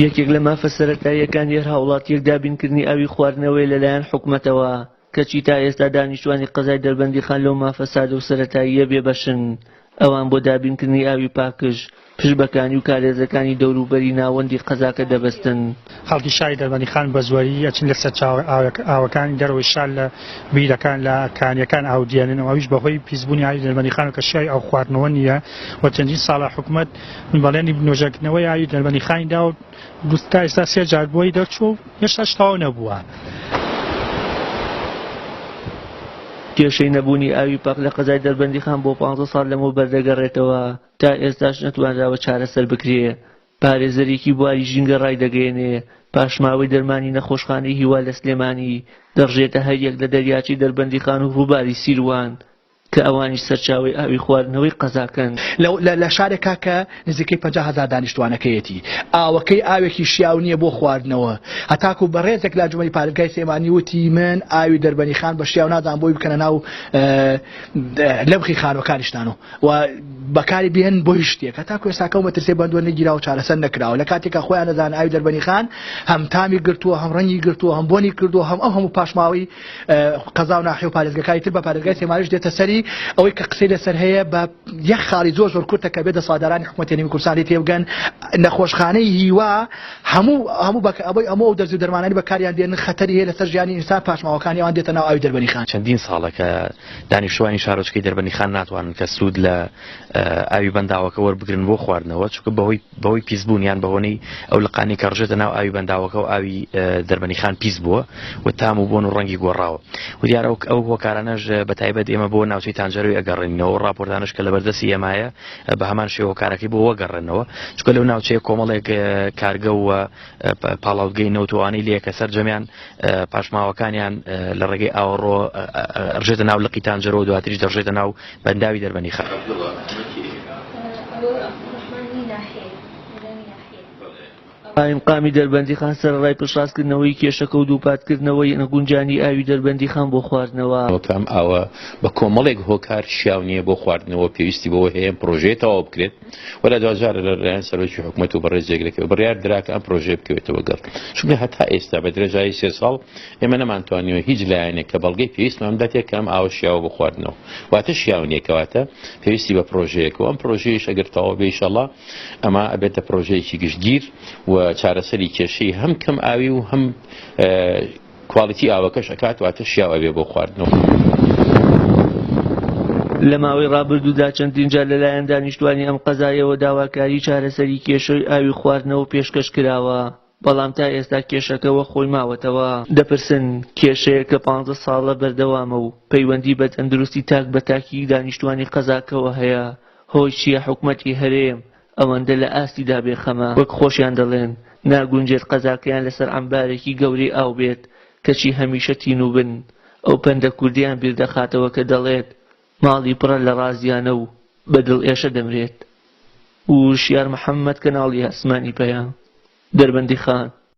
یەکێک لە مافە سەرەتاییەکان هێرا وڵاتیەک دابینکردنی ئاوی خواردنەوەی لەلایەن حکوومەتەوە کەچی تا ئێستا دانیشتوانی قەزای دەربەندیخان لەو مافە سادە و سەرەتاییە بێبەشن ئەوان بۆ دابینکردنی ئاوی پاکش پشبەکانی و کارێزەکانی دەوروبەری ناوەندی قەزاکە دەبەستن. خەڵکی شاری دەربەندیخان بە زۆری ئەچن لەسەر ئاوەکانی دەرەوەی شار لە بیرەکان لە کانیەکان ئاودێنن ئەویش بەهۆی پیسبوونی ئاوی دەربەندیخان و کە شای ئاو خواردنەوە نییە و چەندین ساڵە حکوومەت بەڵێنی بنۆژەکردنەوەی ئاوی دەربەندیخانیدا و تا ئێستا سێ جار بۆی دەرچوو و هێشتا تەواو نەبووە. کێشەی نەبوونی ئاوی پاک لە قەزای دەربەندیخان بۆ 15 ساڵ لەمەوە بەردەگەڕێتەوە تا ئێستاش نەتوانراوە چارەسەر بکرێ. پارێزەرێکی بواری ژینگە ڕایدەگەێنێ پاشماوەی دەرمانی نەخۆشخانەی هیوا لە سلێمانی دەڕژێتە هەر یەک لە دەریاچی دەربەندیخان و ڕووباری سیروان کە ئەوانی سەرچاوی ئاوی خواردنەوەی قەزاکەن. لە شارێکا کە نزیکەی 50,000 دانیشتوانەکەیەتی ئاوەکەی ئاوێکی شیاو نییە بۆ خواردنەوە هەتاکو بەڕێزێک لا جومەی پارێزگای سلێمانی وتی من ئاوی دەربەندیخان بە شیاو نادام بۆی بکەنە ناو لەمخی خانوەکانیشتانەوە و بەکاری بێن بۆی شتێک هەتاکو ئێستاکە و مەترسێ بەندوە نەگیرا و چارەسەر نەکراوە لە کاتێکە خۆیان نەزان ئاوی دەربەندیخان هەم تامی گرتووە هەم ڕەنگی گرتووە هەم بۆنی کردووە هەم هەموو پاشماوی قەزا و ناحیە و پارێزگەکانی تر بە پارێزگای سلێمانیش دێتە سەری ئەوەی کە قسەی لەسەر هەیە بە یەک خاڵی زۆر کورتە کە بێتە سادارانی حکوومەتی هەرێمی کوردستانی تێبگەن نەخۆشخانەی هیوا هەموو دەرز و دەرمانانی بەکاریان دێنن خەتەری هەیە لەسەر ژیانی ئینسان پاشماوەکانی ئەوان دێتە ناو ئاوی دەربەندیخان. چەندین ساڵە کە دانیشتوانی شارۆچکەی دەربەندیخان ناتوانن کە سوود لە ئاوی بەنداوەکە وەربگرن بۆ خواردنەوە چونکە بەهۆی پیسبوونیان بەهۆنەی ئەو لقانی کە ڕژێتە ناو ئاوی بەنداوەکە و ئاوی دەربەندیخان پیس بووە و تام و بۆن و ڕەنگی گۆڕاوە و دیارە ئەو هۆکارانەش بەتایبەت ئێمە بۆ ناوچەی تانجەروی ئەگەڕێنینەوە ڕاپۆرتانش کە لە بەردەستی ئێمایە بە هەمان شێوە هۆکارەکەی بۆ وەگەڕێنەوە چونکە لەو ناوچەیە کۆمەڵێک کارگە و پاڵاوگەی نەوتوانی لێ کە سەرجەمیان پاشماوەکانیان لە ڕێگەی ئاوەڕۆ ڕژێتە ناو لقی تانجەرەوە دواتریش دەڕژێتە ناو بەنداوی دەربەندیخان. قایمقامی دەربەندیخان سەرڕای پشتڕاستکردنەوەی کێشەکە و دووپاتکردنەوەی نەگونجانی ئاوی دەربەندیخان بۆ خواردنەوە. ئەم ئاوە بە کۆمەڵێک هۆکار شیاو نییە بۆ خواردنەوە پێویستی بەوە هەیە پرۆژێ تەواو بکرێت و لە 2000 لەلایەن سەرۆکی حکوومەت و بەڕێزێکەکە بڕیار دراکە ئەم پرۆژێ بکەوێتەوە گەڕ چونکە هەتا ئێستا بە درێژایی 3 ساڵ ئێمە نەمانتوانیوە هیچ لایەنێک کە بەڵگەی پێویستمان بدات کە ئەم ئاوە شیاوە بۆ خواردنەوە واتە شیاو نییە کەواتە پێویستی بە پرۆژەیەک و ئەم پرۆژەیەش ئەگەر تەواو بێ ئینشەڵڵا ئەمە ئەبێتە پرۆژەیەکی گشتگیر و چارەسەری کێشەی هەم کەم ئاوی و هەم کواڵیتی ئاوەکەش ئەکات واتە شیاو ئەبێ بۆ خواردنەوە. لە ماوەی ڕابردوودا چەندین جار لەلایەن دانیشتوانی ئەم قەزایەوە داواکاری چارەسەری کێشەی ئاوی خواردنەوە پێشکەش کراوە بەڵام تا ئێستا کێشەکەەوە خۆی ماوەتەوە. دەپرسن کێشەیە کە 15 ساڵە بەردەوامە و پەیوەندی بە تەندروستی تاک بە تاکی دانیشتوانی قەزاکەوە هەیە هۆی چییە حکوومەتی هەرێم ئەوەندە لە ئاستیدا بێخەمە وەک خۆشیان دەڵێن ناگونجێت قەزاکەیان لەسەر ئەمبارێکی گەورەی ئاو بێت کەچی هەمیشە تین و بن ئەو پەندە کوردیان بیردەخاتەوە کە دەڵێت ماڵی پڕە لە ڕازیانە و بەدڵ ئێشە دەمرێت. و شیار محەممەد کەناڵی ئاسمانی پەیام دەربەندیخان.